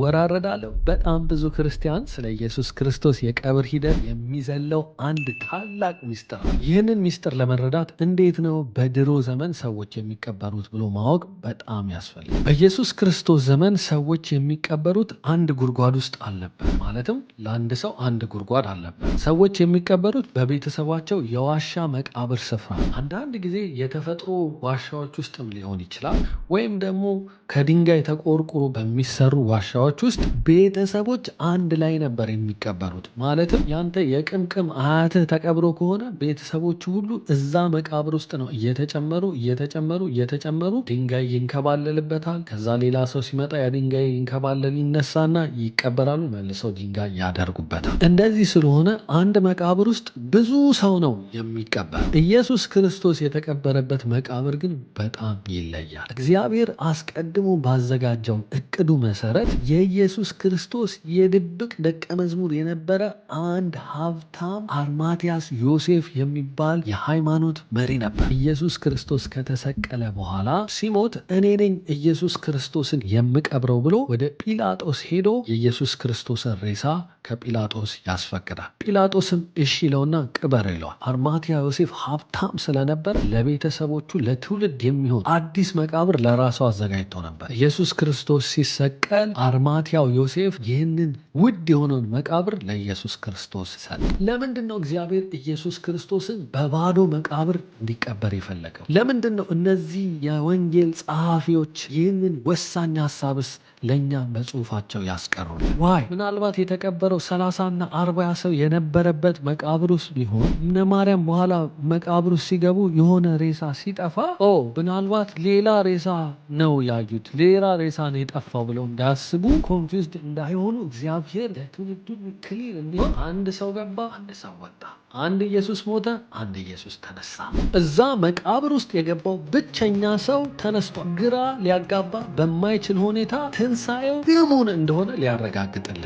አወራረዳለሁ። በጣም ብዙ ክርስቲያን ስለ ኢየሱስ ክርስቶስ የቀብር ሂደት የሚዘለው አንድ ታላቅ ሚስጥር ነው። ይህንን ሚስጥር ለመረዳት እንዴት ነው በድሮ ዘመን ሰዎች የሚቀበሩት ብሎ ማወቅ በጣም ያስፈልጋል። በኢየሱስ ክርስቶስ ዘመን ሰዎች የሚቀበሩት አንድ ጉድጓድ ውስጥ አልነበር። ማለትም ለአንድ ሰው አንድ ጉድጓድ አልነበር። ሰዎች የሚቀበሩት በቤተሰባቸው የዋሻ መቃብር ስፍራ፣ አንዳንድ ጊዜ የተፈጥሮ ዋሻዎች ውስጥም ሊሆን ይችላል፣ ወይም ደግሞ ከድንጋይ ተቆርቁሮ በሚሰሩ ዋሻዎች ውስጥ ቤተሰቦች አንድ ላይ ነበር የሚቀበሩት። ማለትም ያንተ የቅምቅም አያትህ ተቀብሮ ከሆነ ቤተሰቦቹ ሁሉ እዛ መቃብር ውስጥ ነው እየተጨመሩ ድንጋይ ይንከባለልበታል። ከዛ ሌላ ሰው ሲመጣ ያ ድንጋይ ይንከባለል ይነሳና ይቀበራሉ፣ መልሰው ድንጋይ ያደርጉበታል። እንደዚህ ስለሆነ አንድ መቃብር ውስጥ ብዙ ሰው ነው የሚቀበር። ኢየሱስ ክርስቶስ የተቀበረበት መቃብር ግን በጣም ይለያል። እግዚአብሔር አስቀድሞ ባዘጋጀው እቅዱ መሰረት የኢየሱስ ክርስቶስ የድብቅ ደቀ መዝሙር የነበረ አንድ ሀብታም አርማትያስ ዮሴፍ የሚባል የሃይማኖት መሪ ነበር። ኢየሱስ ክርስቶስ ከተሰቀለ በኋላ ሲሞት እኔ ነኝ ኢየሱስ ክርስቶስን የምቀብረው ብሎ ወደ ጲላጦስ ሄዶ የኢየሱስ ክርስቶስን ሬሳ ከጲላጦስ ያስፈቅዳል። ጲላጦስም እሺ ይለውና ቅበር ይለዋል። አርማትያ ዮሴፍ ሀብታም ስለነበር ለቤተሰቦቹ ለትውልድ የሚሆን አዲስ መቃብር ለራሱ አዘጋጅቶ ነበር። ኢየሱስ ክርስቶስ ሲሰቀል አርማትያው ዮሴፍ ይህንን ውድ የሆነውን መቃብር ለኢየሱስ ክርስቶስ ሰጠ። ለምንድን ነው እግዚአብሔር ኢየሱስ ክርስቶስን በባዶ መቃብር እንዲቀበር የፈለገው? ለምንድን ነው እነዚህ የወንጌል ጸሐፊዎች ይህንን ወሳኝ ሀሳብስ ለእኛ በጽሁፋቸው ያስቀሩል? ዋይ ምናልባት የተቀበረው 30 እና 40 ሰው የነበረበት መቃብር ውስጥ ቢሆን እነ ማርያም በኋላ መቃብር ውስጥ ሲገቡ የሆነ ሬሳ ሲጠፋ ምናልባት ሌላ ሬሳ ነው ያዩት፣ ሌላ ሬሳ ነው የጠፋው ብለው እንዳያስቡ፣ ኮንፊውዝድ እንዳይሆኑ እግዚአብሔር ለትውልዱ ክሊር እንዲሆን አንድ ሰው ገባ፣ አንድ ሰው ወጣ። አንድ ኢየሱስ ሞተ፣ አንድ ኢየሱስ ተነሳ። እዛ መቃብር ውስጥ የገባው ብቸኛ ሰው ተነስቷል። ግራ ሊያጋባ በማይችል ሁኔታ ትንሣኤው ግሙን እንደሆነ ሊያረጋግጥልን